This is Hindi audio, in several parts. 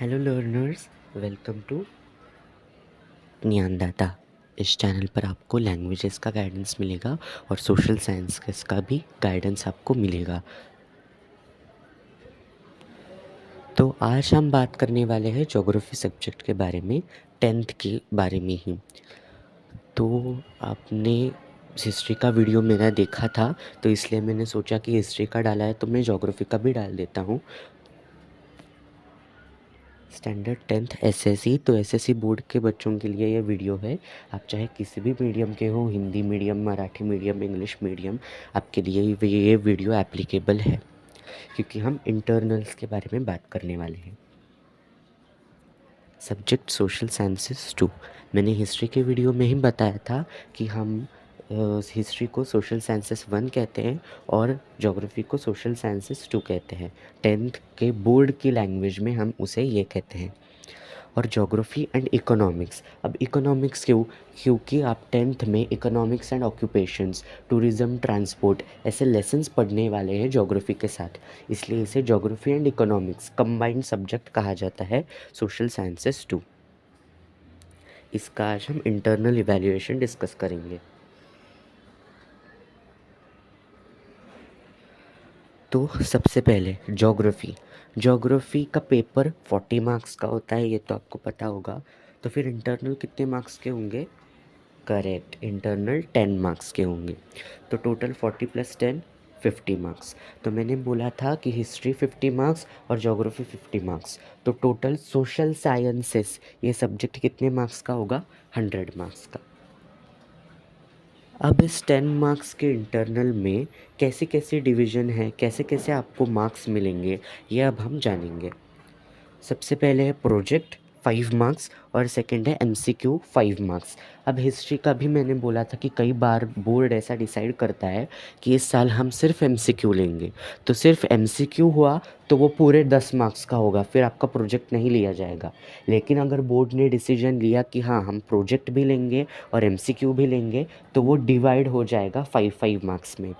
Hello learners, welcome to Gyandata. इस चैनल पर आपको लैंग्वेजेस का गाइडेंस मिलेगा और सोशल साइंस का भी गाइडेंस आपको मिलेगा। तो आज हम बात करने वाले हैं ज्योग्राफी सब्जेक्ट के बारे में, 10th के बारे में ही। तो आपने हिस्ट्री का वीडियो मेरा देखा था, तो इसलिए मैंने सोचा कि हिस्ट्री का डाला है तो मैं ज्योग्राफी का भी डाल देता हूँ। स्टैंडर्ड 10th एसएससी, तो एसएससी बोर्ड के बच्चों के लिए ये वीडियो है। आप चाहे किसी भी मीडियम के हो, Hindi medium, Marathi medium, English medium, आपके लिए ये वीडियो एप्लीकेबल है, क्योंकि हम इंटरनल्स के बारे में बात करने वाले हैं। Subject social sciences 2। मैंने हिस्ट्री के वीडियो में ही बताया था कि हम हिस्ट्री को सोशल साइंसेस 1 कहते हैं और ज्योग्राफी को सोशल साइंसेस 2 कहते हैं। 10th के बोर्ड की लैंग्वेज में हम उसे ये कहते हैं। और ज्योग्राफी एंड इकोनॉमिक्स। अब इकोनॉमिक्स क्यों? क्योंकि आप 10th में economics and occupations, tourism, transport ऐसे लेसन्स पढ़ने वाले हैं ज्योग्राफी के साथ, इसलिए इसे geography and economics combined subject कहा जाता है, सोशल साइंसेस 2। इसका आज हम इंटरनल इवैल्यूएशन डिस्कस करेंगे। तो सबसे पहले ज्योग्राफी का पेपर 40 मार्क्स का होता है, ये तो आपको पता होगा। तो फिर इंटरनल कितने मार्क्स के होंगे? करेक्ट, इंटरनल 10 मार्क्स के होंगे। तो टोटल 40 + 10 50 मार्क्स। तो मैंने बोला था कि हिस्ट्री 50 मार्क्स और ज्योग्राफी 50 मार्क्स, तो टोटल सोशल साइंसेस ये सब्जेक्ट कितने मार्क्स का होगा? 100 मार्क्स का। अब इस 10 मार्क्स के इंटरनल में कैसे कैसे डिवीज़न है, कैसे कैसे आपको मार्क्स मिलेंगे, ये अब हम जानेंगे। सबसे पहले है प्रोजेक्ट 5 मार्क्स और सेकंड है एमसीक्यू 5 मार्क्स। अब हिस्ट्री का भी मैंने बोला था कि कई बार बोर्ड ऐसा डिसाइड करता है कि इस साल हम सिर्फ एमसीक्यू लेंगे, तो सिर्फ एमसीक्यू हुआ तो वो पूरे 10 मार्क्स का होगा, फिर आपका प्रोजेक्ट नहीं लिया जाएगा। लेकिन अगर बोर्ड ने डिसीजन लिया कि हाँ हम प्रोजेक्ट भी लेंगे और एमसीक्यू भी लेंगे, तो वो डिवाइड हो जाएगा 5-5 मार्क्स में।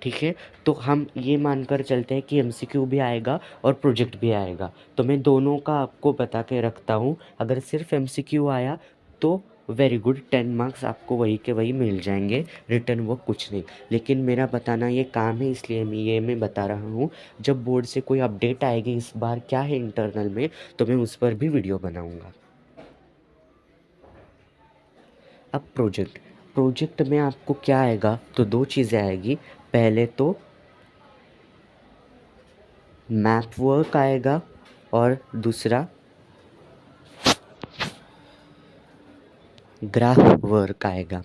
ठीक है, तो हम ये मानकर चलते हैं कि एमसीक्यू भी आएगा और प्रोजेक्ट भी आएगा, तो मैं दोनों का आपको बता के रखता हूँ। अगर सिर्फ एमसीक्यू आया तो वेरी गुड, 10 मार्क्स आपको वही के वही मिल जाएंगे, रिटर्न वो कुछ नहीं। लेकिन मेरा बताना ये काम है, इसलिए मैं बता रहा हूँ। जब बोर्ड से कोई अपडेट आएगी इस बार क्या है इंटरनल में, तो मैं उस पर भी वीडियो बनाऊँगा। अब प्रोजेक्ट में आपको क्या आएगा? तो दो चीज़ें आएगी। पहले तो मैप वर्क आएगा और दूसरा ग्राफ वर्क आएगा।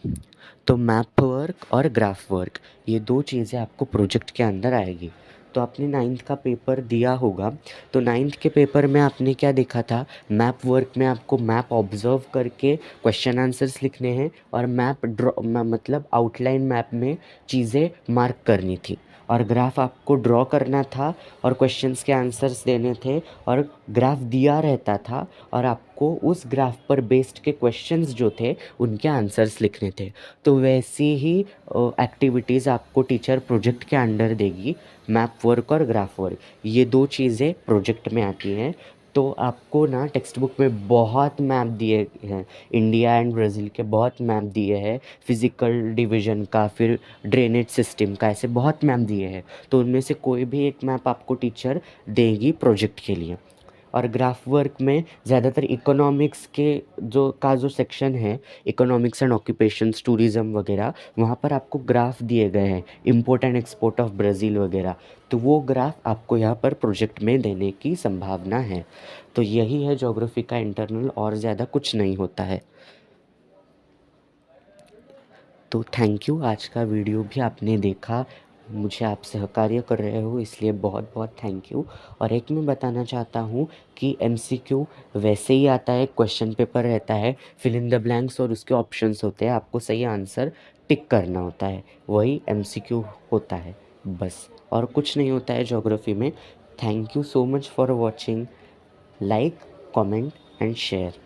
तो मैप वर्क और ग्राफ वर्क, ये दो चीज़ें आपको प्रोजेक्ट के अंदर आएगी। तो आपने 9th का पेपर दिया होगा, तो 9th के पेपर में आपने क्या देखा था? मैप वर्क में आपको मैप ऑब्जर्व करके क्वेश्चन आंसर्स लिखने हैं और मैप ड्रॉ मतलब आउटलाइन मैप में चीज़ें मार्क करनी थी, और ग्राफ आपको ड्रॉ करना था और क्वेश्चंस के आंसर्स देने थे, और ग्राफ दिया रहता था और आपको उस ग्राफ पर बेस्ड के क्वेश्चंस जो थे उनके आंसर्स लिखने थे। तो वैसी ही एक्टिविटीज़ आपको टीचर प्रोजेक्ट के अंडर देगी। मैप वर्क और ग्राफ वर्क, ये दो चीज़ें प्रोजेक्ट में आती हैं। तो आपको ना टेक्स्ट बुक में बहुत मैप दिए हैं, इंडिया एंड ब्राज़ील के बहुत मैप दिए हैं, फिज़िकल डिवीज़न का, फिर ड्रेनेज सिस्टम का, ऐसे बहुत मैप दिए हैं। तो उनमें से कोई भी एक मैप आपको टीचर देगी प्रोजेक्ट के लिए। और ग्राफ वर्क में ज़्यादातर इकोनॉमिक्स के जो सेक्शन है, इकोनॉमिक्स एंड ऑक्यूपेशंस, टूरिज़्म वगैरह, वहाँ पर आपको ग्राफ दिए गए हैं, import and export of Brazil वगैरह। तो वो ग्राफ आपको यहाँ पर प्रोजेक्ट में देने की संभावना है। तो यही है ज्योग्राफी का इंटरनल, और ज़्यादा कुछ नहीं होता है। तो थैंक यू, आज का वीडियो भी आपने देखा, मुझे आप सहकार्य कर रहे हो, इसलिए बहुत बहुत थैंक यू। और एक मैं बताना चाहता हूँ कि एमसीक्यू वैसे ही आता है, क्वेश्चन पेपर रहता है, फिल इन द ब्लैंक्स और उसके ऑप्शंस होते हैं, आपको सही आंसर टिक करना होता है, वही एमसीक्यू होता है बस, और कुछ नहीं होता है ज्योग्राफी में। Thank you so much for watching. Like, comment and share.